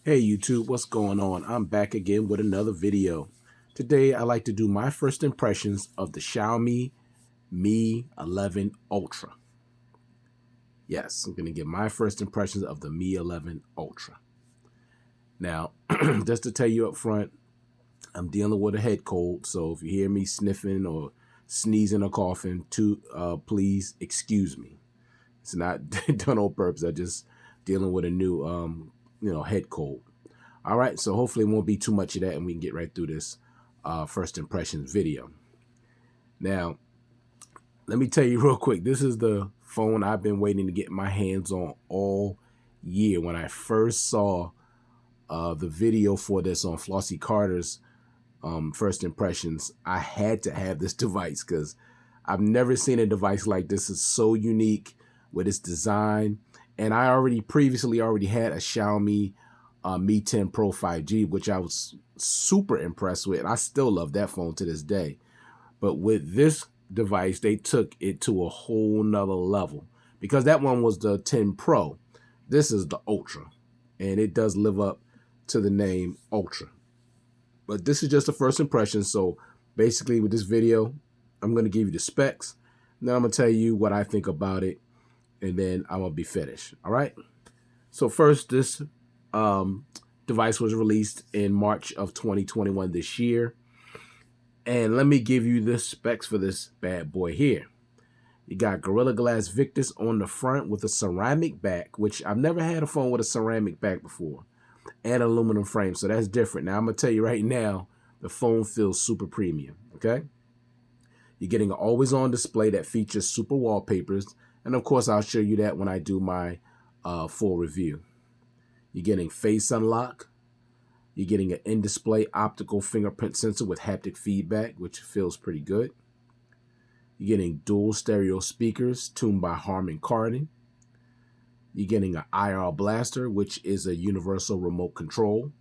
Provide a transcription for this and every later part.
Hey YouTube, what's going on? I'm back again with another video. Today I like to do my first impressions of the Xiaomi Mi 11 Ultra. Yes, I'm going to give my first impressions of the Mi 11 Ultra. Now, just to tell you up front, I'm dealing with a head cold, so if you hear me sniffing or sneezing or coughing, please excuse me. It's not done on purpose. I'm just dealing with a new head cold. All right, so hopefully it won't be too much of that and we can get right through this first impressions video. Now, let me tell you real quick, this is the phone I've been waiting to get my hands on all year. When I first saw the video for this on Flossie Carter's first impressions, I had to have this device because I've never seen a device like this. It's so unique with its design. And I previously had a Xiaomi Mi 10 Pro 5G, which I was super impressed with. I still love that phone to this day. But with this device, they took it to a whole nother level because that one was the 10 Pro. This is the Ultra, and it does live up to the name Ultra. But this is just a first impression. So basically with this video, I'm going to give you the specs. Now I'm going to tell you what I think about it, and then I'm going to be finished. All right. So first, this device was released in March of 2021 this year. And let me give you the specs for this bad boy here. You got Gorilla Glass Victus on the front with a ceramic back, which I've never had a phone with a ceramic back before, and aluminum frame. So that's different. Now I'm going to tell you right now, the phone feels super premium. Okay. You're getting an always on display that features super wallpapers. And of course, I'll show you that when I do my full review. You're getting face unlock. You're getting an in-display optical fingerprint sensor with haptic feedback, which feels pretty good. You're getting dual stereo speakers tuned by Harman Kardon. You're getting an IR blaster, which is a universal remote control.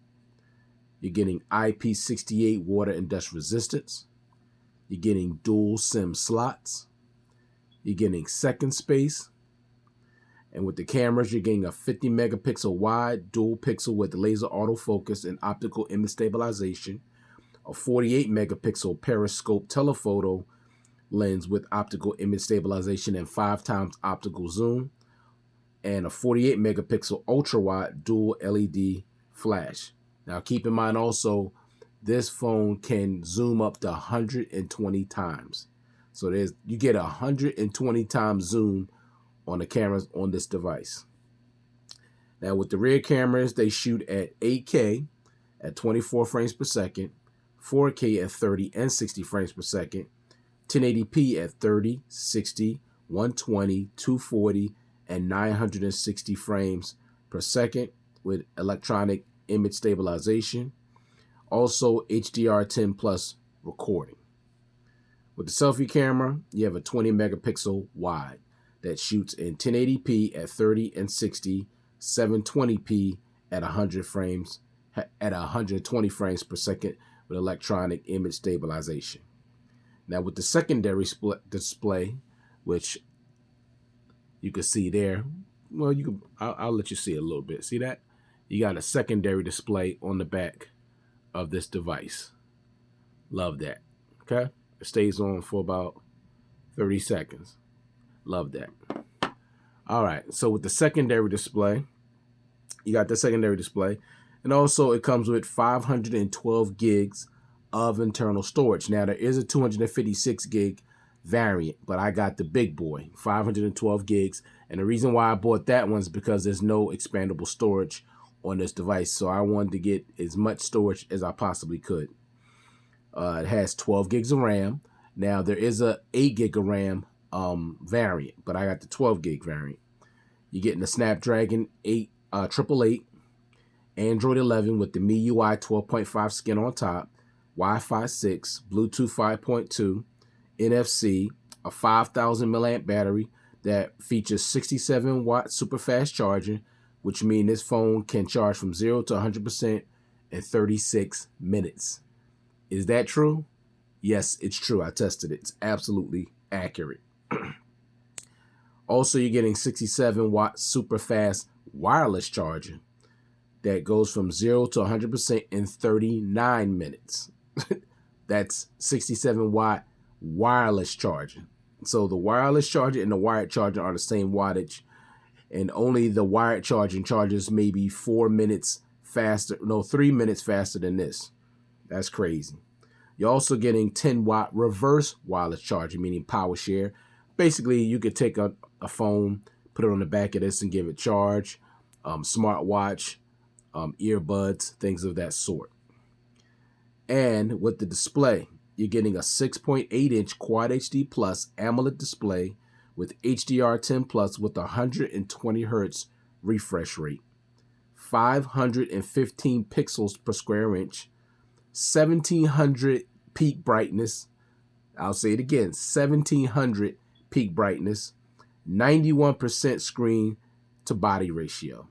You're getting IP68 water and dust resistance. You're getting dual SIM slots. You're getting second space. And with the cameras, you're getting a 50 megapixel wide dual pixel with laser autofocus and optical image stabilization, a 48 megapixel periscope telephoto lens with optical image stabilization and 5x optical zoom, and a 48 megapixel ultra wide dual LED flash. Now keep in mind also, this phone can zoom up to 120 times. So you get 120 times zoom on the cameras on this device. Now with the rear cameras, they shoot at 8K at 24 frames per second, 4K at 30 and 60 frames per second, 1080p at 30, 60, 120, 240, and 960 frames per second with electronic image stabilization. Also HDR10 plus recording. With the selfie camera, you have a 20 megapixel wide that shoots in 1080p at 30 and 60, 720p at 120 frames per second with electronic image stabilization. Now with the secondary display, which you can see there, well, I'll let you see it a little bit. See that? You got a secondary display on the back of this device. Love that. Okay? It stays on for about 30 seconds. Love that. All right, so with the secondary display, you got the secondary display, and also it comes with 512 gigs of internal storage. Now there is a 256 gig variant, but I got the big boy, 512 gigs, and the reason why I bought that one is because there's no expandable storage on this device, so I wanted to get as much storage as I possibly could. It has 12 gigs of RAM. Now there is a 8 gig of RAM variant, but I got the 12 gig variant. You're getting the Snapdragon 888, Android 11 with the MIUI 12.5 skin on top, Wi-Fi 6, Bluetooth 5.2, NFC, a 5,000 milliamp battery that features 67 watt super fast charging, which means this phone can charge from 0 to 100% in 36 minutes. Is that true? Yes, it's true. I tested it. It's absolutely accurate. Also, you're getting 67 watt super fast wireless charging that goes from 0 to 100% in 39 minutes. That's 67 watt wireless charging. So the wireless charger and the wired charger are the same wattage, and only the wired charging charges maybe 4 minutes faster, no, 3 minutes faster than this. That's crazy. You're also getting 10 watt reverse wireless charging, meaning power share. Basically, you could take a phone, put it on the back of this and give it charge, smartwatch, earbuds, things of that sort. And with the display, you're getting a 6.8-inch Quad HD Plus AMOLED display with HDR10 Plus with 120 Hz refresh rate, 515 pixels per square inch, 1700 peak brightness. I'll say it again, 1700 peak brightness, 91% screen to body ratio.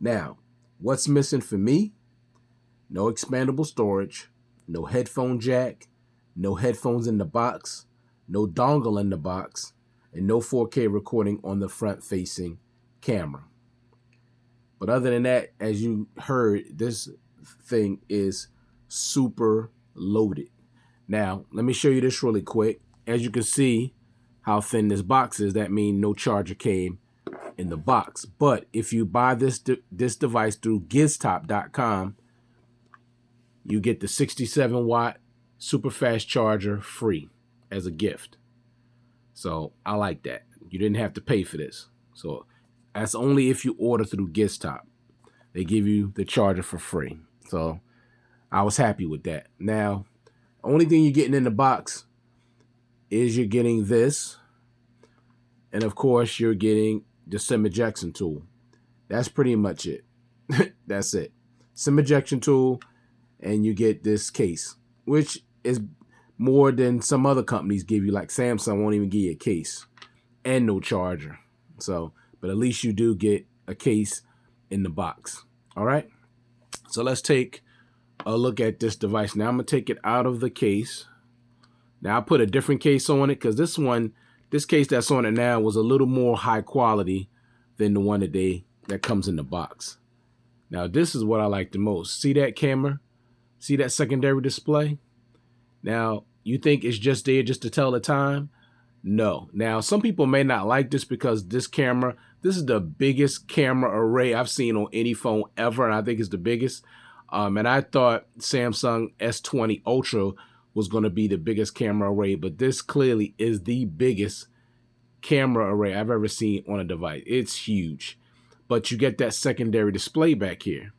Now, what's missing for me? No expandable storage, no headphone jack, no headphones in the box, no dongle in the box, and no 4K recording on the front-facing camera. But other than that, as you heard, this thing is super loaded. Now, let me show you this really quick. As you can see how thin this box is, that means no charger came in the box. But if you buy this device through giztop.com, you get the 67 watt super fast charger free as a gift. So I like that. You didn't have to pay for this. So that's only if you order through Giztop. They give you the charger for free. So I was happy with that. Now, only thing you're getting in the box is you're getting this. And of course, you're getting the SIM ejection tool. That's pretty much it. That's it. SIM ejection tool, and you get this case, which is more than some other companies give you, like Samsung won't even give you a case and no charger. So, but at least you do get a case in the box. All right. So let's take a look at this device. Now I'm gonna take it out of the case. Now I put a different case on it because this case that's on it now was a little more high quality than the one that comes in the box. Now this is what I like the most. See that camera? See that secondary display? Now, you think it's just there just to tell the time? No. Now, some people may not like this because this is the biggest camera array I've seen on any phone ever, and I think it's the biggest. And I thought Samsung S20 Ultra was going to be the biggest camera array, but this clearly is the biggest camera array I've ever seen on a device. It's huge. But you get that secondary display back here,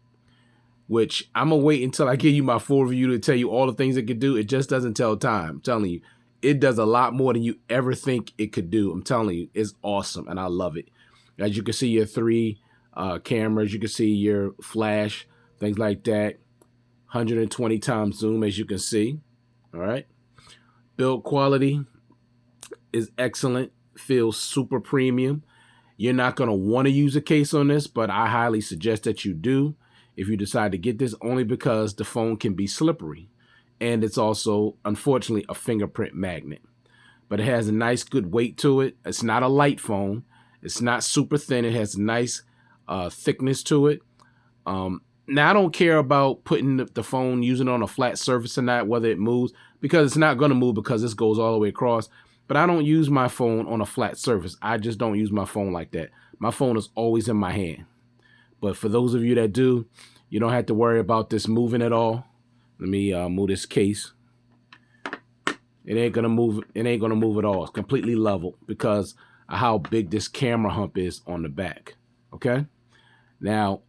which I'm going to wait until I give you my full review to tell you all the things it could do. It just doesn't tell time. I'm telling you, it does a lot more than you ever think it could do. I'm telling you, it's awesome, and I love it. As you can see, your 3 cameras. You can see your flash, things like that. 120 times zoom, as you can see. All right. Build quality is excellent. Feels super premium. You're not going to want to use a case on this, but I highly suggest that you do if you decide to get this, only because the phone can be slippery. And it's also, unfortunately, a fingerprint magnet. But it has a nice, good weight to it. It's not a light phone. It's not super thin. It has a nice thickness to it. Now, I don't care about putting the phone, using it on a flat surface or not, whether it moves, because it's not going to move because this goes all the way across. But I don't use my phone on a flat surface. I just don't use my phone like that. My phone is always in my hand. But for those of you that do, you don't have to worry about this moving at all. Let me move this case. It ain't gonna move. It ain't gonna move at all. It's completely level because of how big this camera hump is on the back. Okay. Now,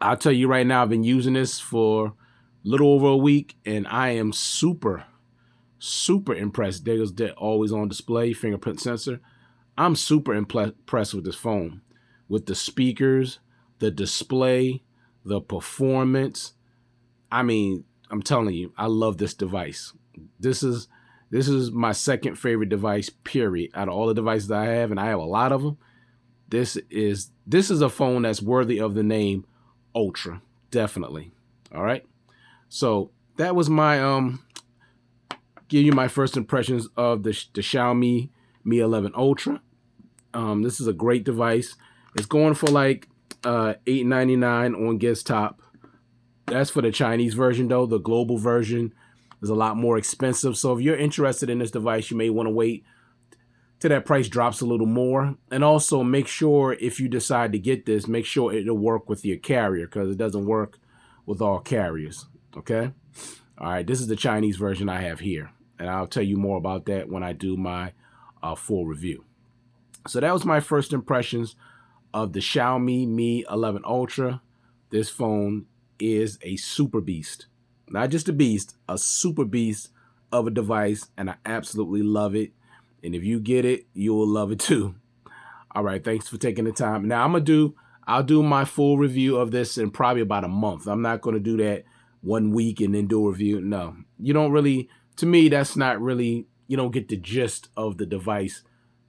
I'll tell you right now, I've been using this for a little over a week, and I am super impressed. There's that always on display fingerprint sensor. I'm super impressed with this phone, with the speakers, the display, the performance. I mean, I'm telling you, I love this device. This is my second favorite device, period. Out of all the devices I have, and I have a lot of them, this is a phone that's worthy of the name Ultra, definitely. All right. So that was my give you my first impressions of the Xiaomi Mi 11 Ultra. This is a great device. It's going for like $8.99 on Giztop. That's for the Chinese version, though. The global version is a lot more expensive. So if you're interested in this device, you may want to wait till that price drops a little more. And also make sure, if you decide to get this, make sure it'll work with your carrier, because it doesn't work with all carriers. Okay. All right. This is the Chinese version I have here, and I'll tell you more about that when I do my full review. So that was my first impressions of the Xiaomi Mi 11 Ultra. This phone is a super beast. Not just a beast, a super beast of a device, and I absolutely love it. And if you get it, you will love it too. All right, thanks for taking the time. Now I'll do my full review of this in probably about a month. I'm not going to do that 1 week and then do a review. No, you don't really, to me, that's not really, you don't get the gist of the device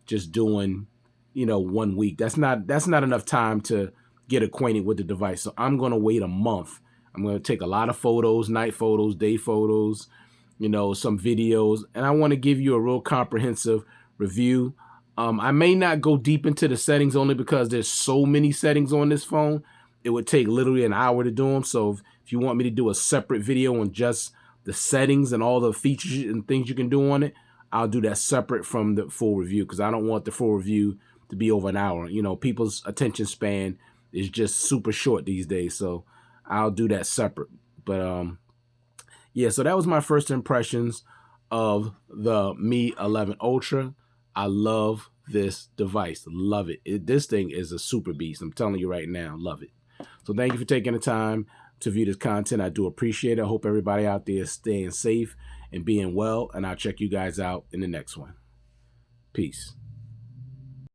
just doing, 1 week. That's not enough time to get acquainted with the device. So I'm going to wait a month. I'm going to take a lot of photos, night photos, day photos, some videos, and I want to give you a real comprehensive review. I may not go deep into the settings, only because there's so many settings on this phone. It would take literally an hour to do them. So if you want me to do a separate video on just the settings and all the features and things you can do on it, I'll do that separate from the full review, because I don't want the full review to be over an hour. People's attention span is just super short these days. So I'll do that separate. But yeah, so that was my first impressions of the Mi 11 Ultra. I love this device. Love it. This thing is a super beast. I'm telling you right now, love it. So thank you for taking the time to view this content. I do appreciate it. I hope everybody out there is staying safe and being well, and I'll check you guys out in the next one. Peace.